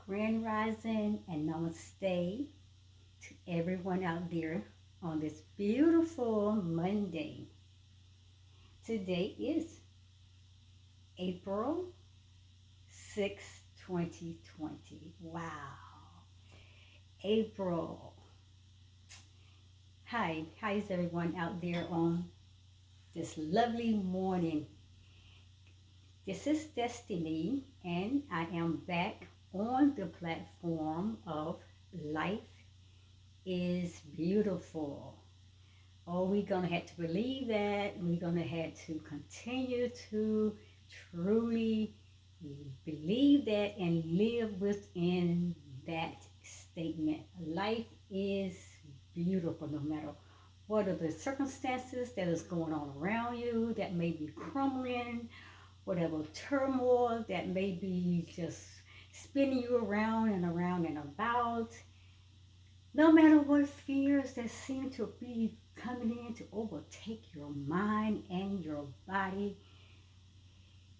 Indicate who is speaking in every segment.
Speaker 1: Grand Rising and Namaste to everyone out there on this beautiful Monday. Today is April 6th, 2020. Wow. April. Hi. How is everyone out there on this lovely morning? This is Destiny, and I am back on the platform of Life is Beautiful. Oh, we're going to have to believe that. We're going to have to continue to truly believe that and live within that statement. Life is beautiful no matter what are the circumstances that is going on around you that may be crumbling, whatever turmoil that may be just spinning you around and around and about. No matter what fears that seem to be coming in to overtake your mind and your body,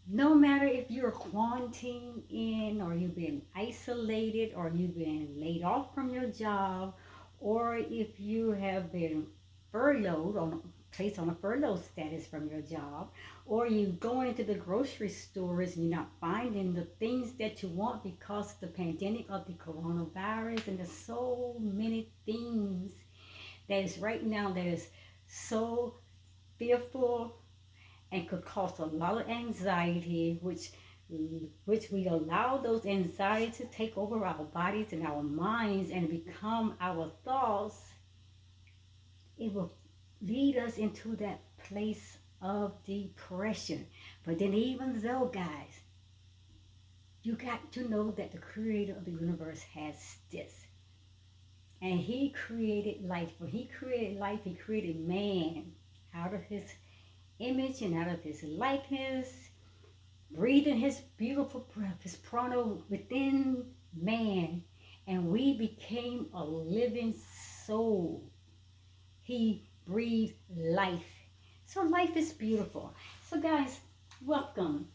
Speaker 1: no matter if you're quarantined in or you've been isolated or you've been laid off from your job or if you have been furloughed on placed on a furlough status from your job, or you going into the grocery stores and you're not finding the things that you want because the pandemic of the coronavirus, and there's so many things that is right now that is so fearful and could cause a lot of anxiety, which we allow those anxiety to take over our bodies and our minds and become our thoughts. It will lead us into that place of depression. But then even though, guys, you got to know that the creator of the universe has this. And he created life. When he created life, he created man out of his image and out of his likeness, breathing his beautiful breath, his prana within man. And we became a living soul. He breathed life. So life is beautiful. So guys, welcome.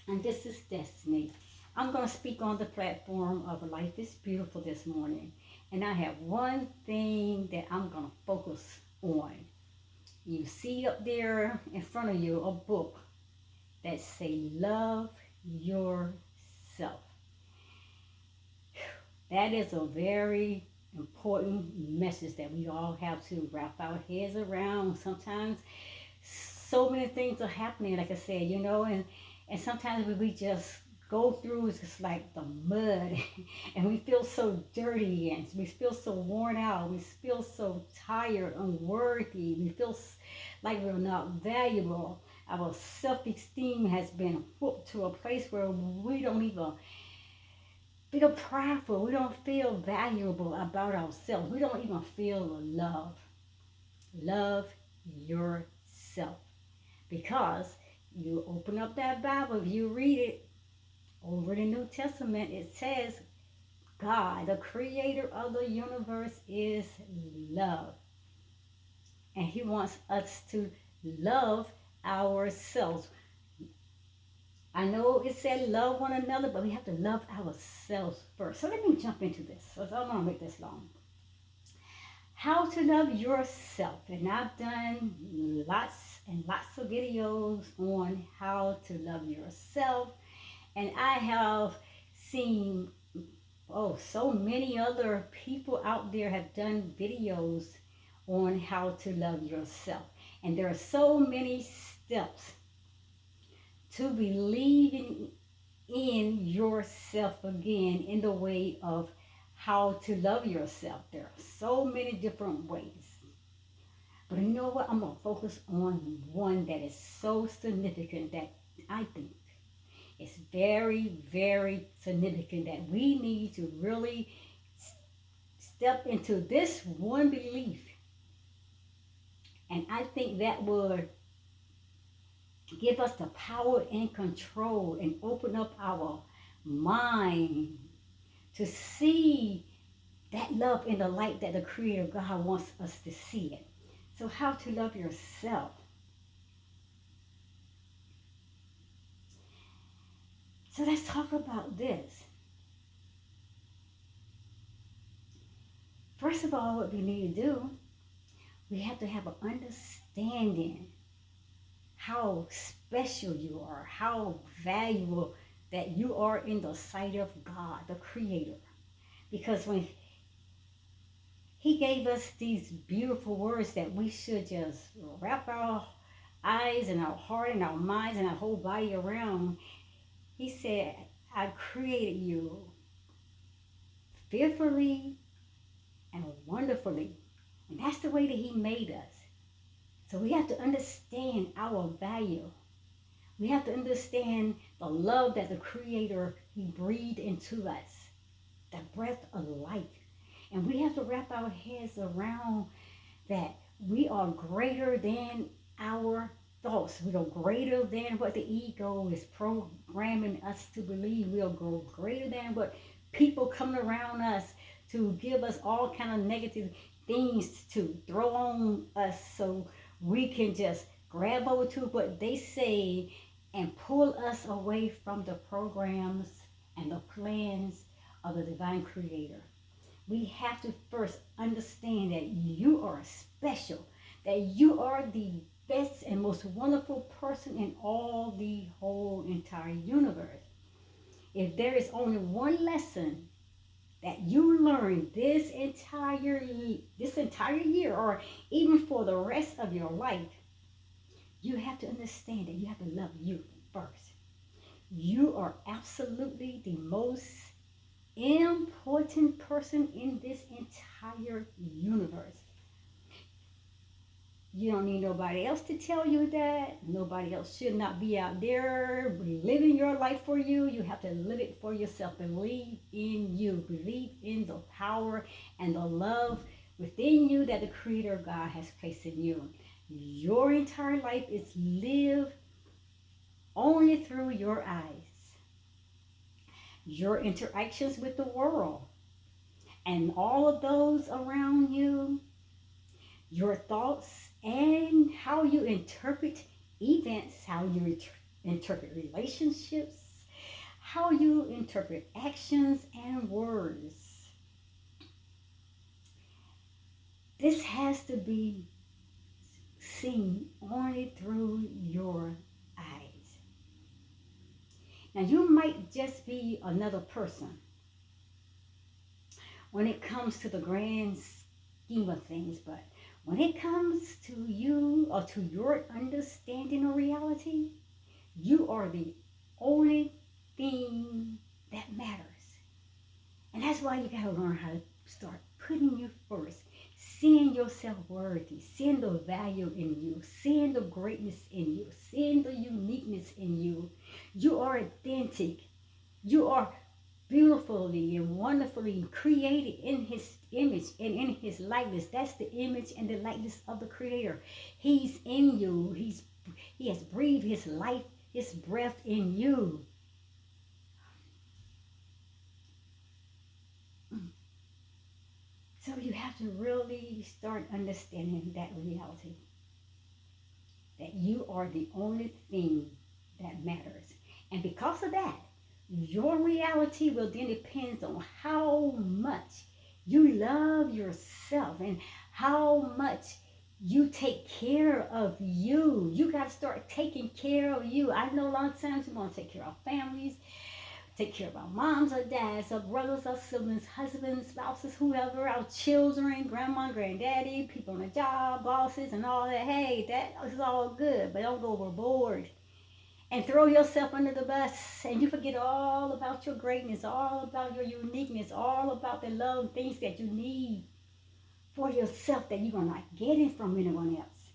Speaker 1: And this is Destiny. I'm going to speak on the platform of Life is Beautiful this morning. And I have one thing that I'm going to focus on. You see up there in front of you a book that say love yourself. That is a very important message that we all have to wrap our heads around. Sometimes so many things are happening, like I said, and sometimes we just go through, it's just like the mud and we feel so dirty and we feel so worn out, we feel so tired, unworthy, we feel like we're not valuable. Our self-esteem has been whooped to a place where we don't even feel prideful. We don't feel valuable about ourselves. We don't even feel love. Love yourself. Because you open up that Bible, you read it over the New Testament, it says God, the creator of the universe, is love. And he wants us to love ourselves. I know it said love one another, but we have to love ourselves first. So let me jump into this. So I don't want to make this long. How to love yourself. And I've done lots and lots of videos on how to love yourself. And I have seen, so many other people out there have done videos on how to love yourself. And there are so many steps to believing in yourself again in the way of how to love yourself. There are so many different ways. But you know what? I'm going to focus on one that is so significant that I think is very, very significant, that we need to really step into this one belief. And I think that would give us the power and control and open up our mind to see that love in the light that the Creator God wants us to see it. So how to love yourself. So let's talk about this. First of all, what we need to do, we have to have an understanding how special you are, how valuable that you are in the sight of God, the Creator. Because when He gave us these beautiful words that we should just wrap our eyes and our heart and our minds and our whole body around, He said, I created you fearfully and wonderfully. And that's the way that He made us. So we have to understand our value. We have to understand the love that the Creator, He breathed into us, the breath of life. And we have to wrap our heads around that we are greater than our thoughts. We are greater than what the ego is programming us to believe. We are greater than what people coming around us to give us all kind of negative things to throw on us so we can just grab over to what they say and pull us away from the programs and the plans of the divine Creator. We have to first understand that you are special, that you are the best and most wonderful person in all the whole entire universe. If there is only one lesson that you learn this entire year, or even for the rest of your life, you have to understand that you have to love you first. You are absolutely the most important person in this entire universe. You don't need nobody else to tell you that. Nobody else should not be out there living your life for you. You have to live it for yourself. Believe in you. Believe in the power and the love within you that the Creator God has placed in you. Your entire life is lived only through your eyes. Your interactions with the world and all of those around you, your thoughts and how you interpret events, how you interpret relationships, how you interpret actions and words. This has to be seen only through your eyes. Now, you might just be another person when it comes to the grand scheme of things, but when it comes to you or to your understanding of reality, you are the only thing that matters. And that's why you got to learn how to start putting you first, seeing yourself worthy, seeing the value in you, seeing the greatness in you, seeing the uniqueness in you. You are authentic. You are beautifully and wonderfully created in His image and in His likeness. That's the image and the likeness of the Creator. He's in you. He has breathed His life, His breath in you. So you have to really start understanding that reality, that you are the only thing that matters. And because of that, your reality will then depend on how much you love yourself and how much you take care of you. You got to start taking care of you. I know a lot of times we want to take care of our families, take care of our moms or dads, our brothers, our siblings, husbands, spouses, whoever, our children, grandma, granddaddy, people on the job, bosses, and all that. Hey, that is all good, but don't go overboard and throw yourself under the bus and you forget all about your greatness, all about your uniqueness, all about the love, things that you need for yourself that you're not getting from anyone else.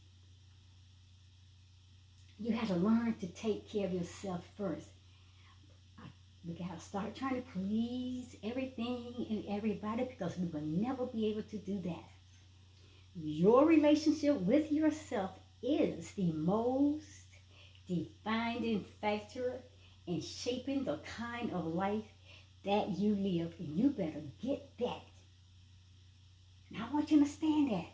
Speaker 1: You have to learn to take care of yourself first. We got to start trying to please everything and everybody, because we will never be able to do that. Your relationship with yourself is the most defining factor in shaping the kind of life that you live. And you better get that. And I want you to understand that.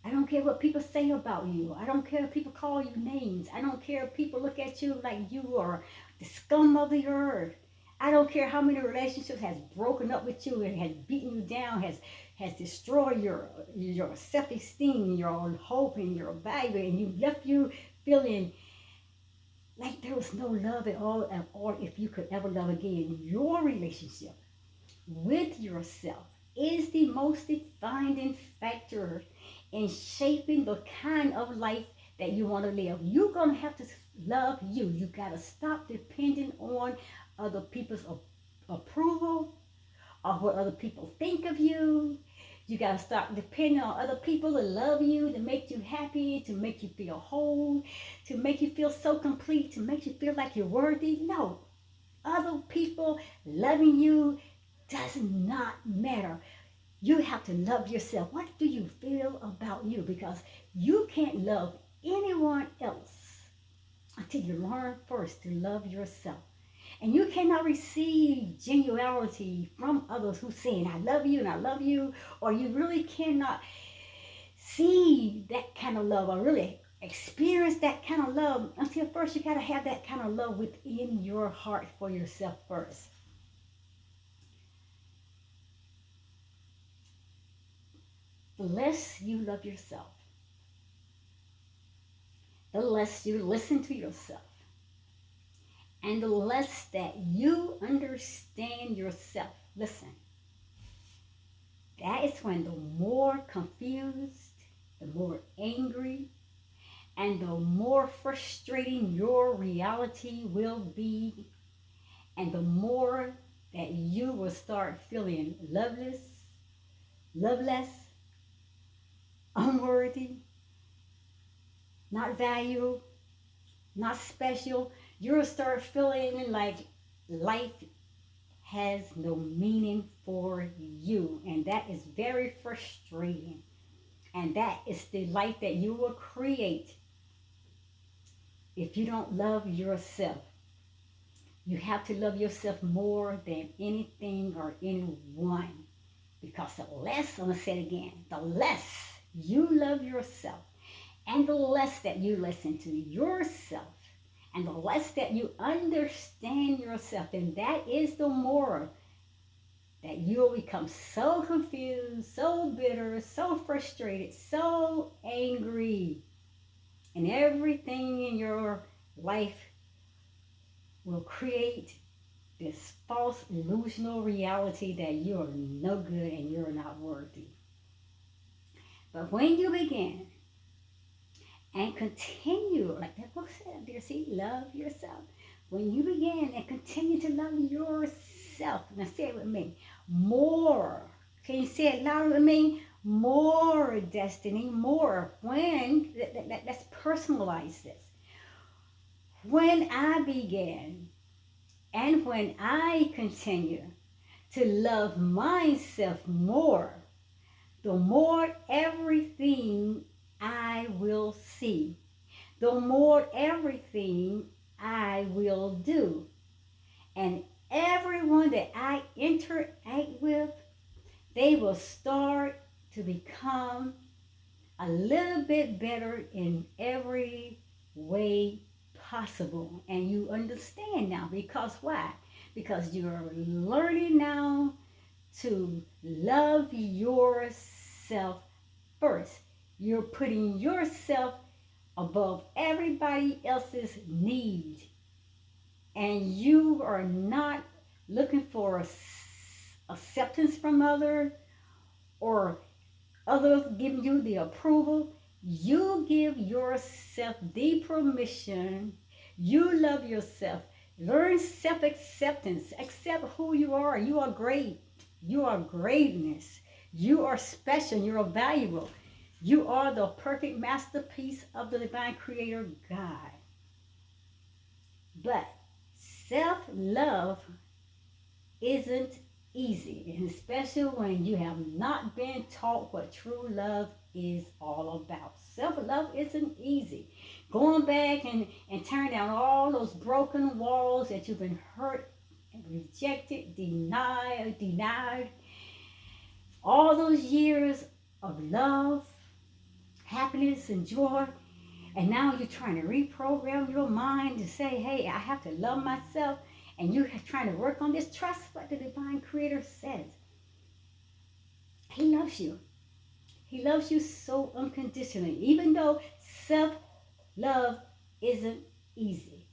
Speaker 1: I don't care what people say about you. I don't care if people call you names. I don't care if people look at you like you are the scum of the earth. I don't care how many relationships has broken up with you and has beaten you down, has has destroyed your self-esteem, your hope, and your value, and you left you feeling like there was no love at all, or if you could ever love again. Your relationship with yourself is the most defining factor in shaping the kind of life that you want to live. You're going to have to love you. You got to stop depending on other people's approval or what other people think of you. You got to stop depending on other people to love you, to make you happy, to make you feel whole, to make you feel so complete, to make you feel like you're worthy. No, other people loving you does not matter. You have to love yourself. What do you feel about you? Because you can't love anyone else until you learn first to love yourself. And you cannot receive genuality from others who saying, I love you and I love you, or you really cannot see that kind of love or really experience that kind of love until first you got to have that kind of love within your heart for yourself first. The less you love yourself, the less you listen to yourself, and the less that you understand yourself. Listen, that is when the more confused, the more angry, and the more frustrating your reality will be, and the more that you will start feeling loveless, unworthy, not valued, not special. You'll start feeling like life has no meaning for you. And that is very frustrating. And that is the life that you will create if you don't love yourself. You have to love yourself more than anything or anyone. Because the less, I'm going to say it again, the less you love yourself, and the less that you listen to yourself, and the less that you understand yourself, then that is the more that you'll become so confused, so bitter, so frustrated, so angry. And everything in your life will create this false illusional reality that you're no good and you're not worthy. But when you begin and continue, like that book said, dear, see, love yourself. When you begin and continue to love yourself, now say it with me, more. Can you say it louder with me? More, Destiny, more. When, let's personalize this. When I began and when I continue to love myself more, the more everything I will see, the more everything I will do. And everyone that I interact with, they will start to become a little bit better in every way possible. And you understand now, because why? Because you're learning now to love yourself first. You're putting yourself above everybody else's need. And you are not looking for acceptance from others or others giving you the approval. You give yourself the permission. You love yourself. Learn self-acceptance. Accept who you are. You are great. You are greatness. You are special. You are valuable. You are the perfect masterpiece of the divine creator God. But self-love isn't easy, and especially when you have not been taught what true love is all about. Self-love isn't easy. Going back and tearing down all those broken walls that you've been hurt, rejected, denied, all those years of love, happiness, and joy, and now you're trying to reprogram your mind to say, hey, I have to love myself, and you're trying to work on this. Trust what the divine creator says. He loves you. He loves you so unconditionally. Even though self-love isn't easy,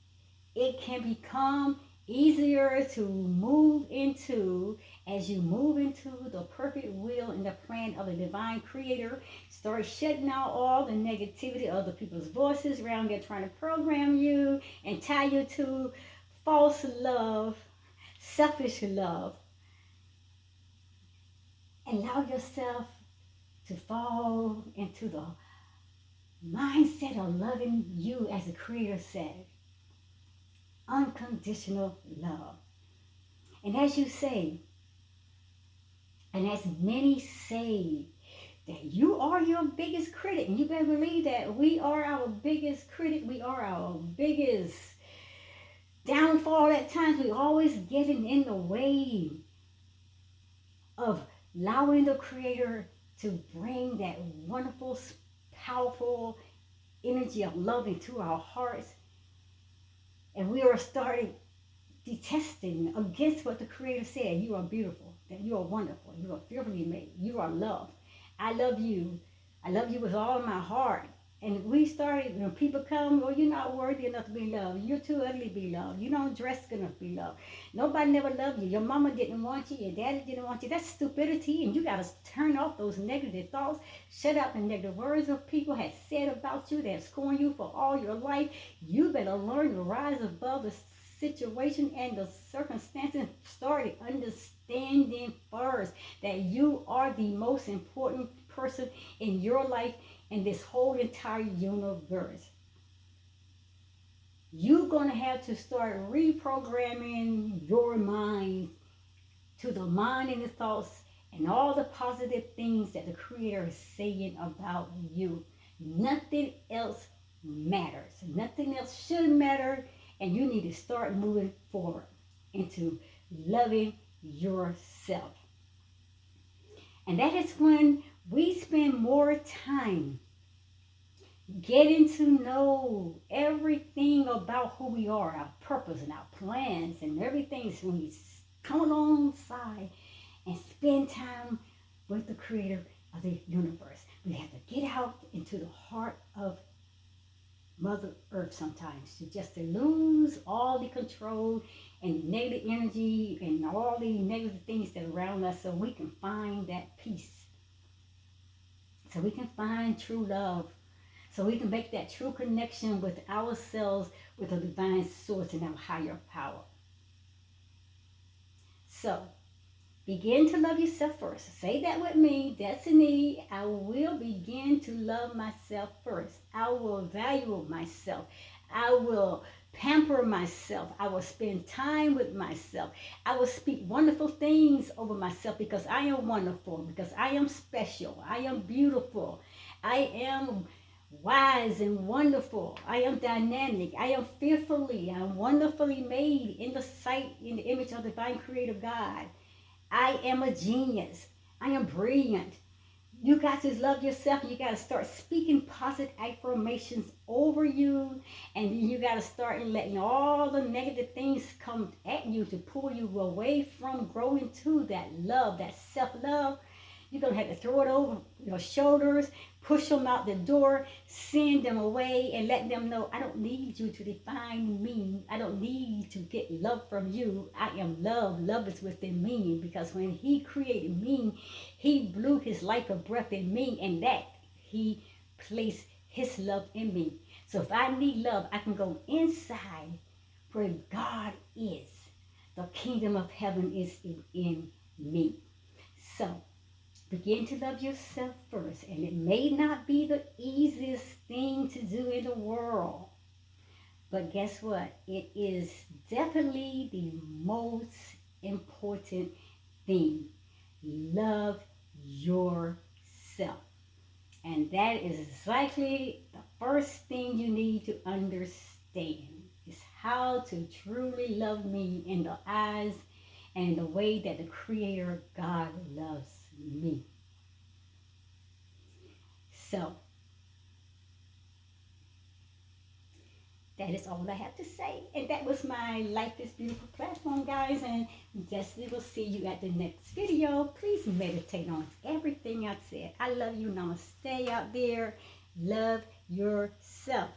Speaker 1: it can become easier to move into as you move into the perfect will and the plan of the divine creator. Start shutting out all the negativity of the people's voices around there trying to program you and tie you to false love, selfish love. Allow yourself to fall into the mindset of loving you as the creator said. Unconditional love. And as you say, and as many say, that you are your biggest critic. And you better believe that we are our biggest critic. We are our biggest downfall at times. We always getting in the way of allowing the Creator to bring that wonderful, powerful energy of love into our hearts. And we are starting detesting against what the Creator said. You are beautiful, that you are wonderful, you are fearfully made, you are loved. I love you. I love you with all my heart. And we started, when people come, well, you're not worthy enough to be loved. You're too ugly to be loved. You don't dress good enough to be loved. Nobody never loved you. Your mama didn't want you. Your daddy didn't want you. That's stupidity. And you got to turn off those negative thoughts. Shut out the negative words of people have said about you. They have scorned you for all your life. You better learn to rise above the situation and the circumstances. Started understanding first that you are the most important person in your life in this whole entire universe. You're going to have to start reprogramming your mind to the mind and the thoughts and all the positive things that the Creator is saying about you. Nothing else matters. Nothing else should matter. And you need to start moving forward into loving yourself. And that is when we spend more time getting to know everything about who we are, our purpose and our plans and everything. So when we come alongside and spend time with the Creator of the universe, we have to get out into the heart of Mother Earth sometimes to lose all the control and negative energy and all the negative things that are around us so we can find that peace. So we can find true love. So we can make that true connection with ourselves, with the divine source and our higher power. So begin to love yourself first. Say that with me. Destiny, I will begin to love myself first. I will value myself. I will pamper myself. I will spend time with myself. I will speak wonderful things over myself because I am wonderful, because I am special. I am beautiful. I am wise and wonderful. I am dynamic. I am fearfully and wonderfully made in the sight, in the image of the divine creator God. I am a genius. I am brilliant. You got to love yourself. You got to start speaking positive affirmations over you. And you got to start letting all the negative things come at you to pull you away from growing to that love, that self-love. You're going to have to throw it over your shoulders, push them out the door, send them away, and let them know, I don't need you to define me. I don't need to get love from you. I am love. Love is within me, because when He created me, He blew His life of breath in me, and that He placed His love in me. So if I need love, I can go inside where God is. The kingdom of heaven is in me. So begin to love yourself first. And it may not be the easiest thing to do in the world. But guess what? It is definitely the most important thing. Love yourself. And that is exactly the first thing you need to understand. Is how to truly love me in the eyes and the way that the Creator God loves me. So that is all I have to say. And that was my Life is Beautiful platform, guys. And Destiny will see you at the next video. Please meditate on everything I said. I love you. Namaste out there. Love yourself.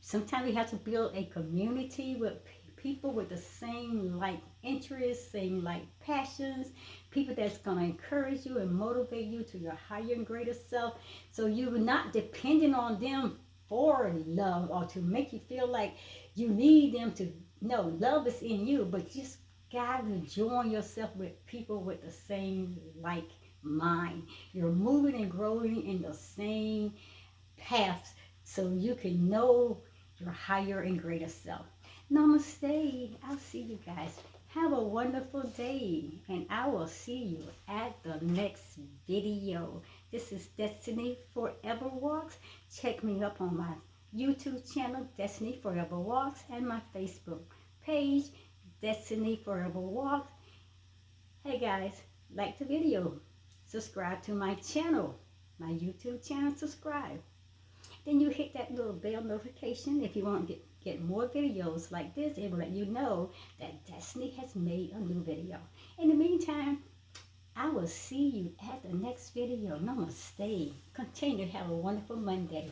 Speaker 1: Sometimes we have to build a community with people with the same like interests, same like passions, people that's going to encourage you and motivate you to your higher and greater self, so you're not dependent on them for love or to make you feel like you need them to. No, love is in you, but just gotta join yourself with people with the same like mind. You're moving and growing in the same paths so you can know your higher and greater self. Namaste. I'll see you guys. Have a wonderful day, and I will see you at the next video. This is Destiny Forever Walks. Check me up on my YouTube channel, Destiny Forever Walks, and my Facebook page, Destiny Forever Walks. Hey guys, like the video. Subscribe to my channel, my YouTube channel, subscribe. Then you hit that little bell notification if you want to get more videos like this. It will let you know that Destiny has made a new video. In the meantime, I will see you at the next video. Namaste. Continue to have a wonderful Monday.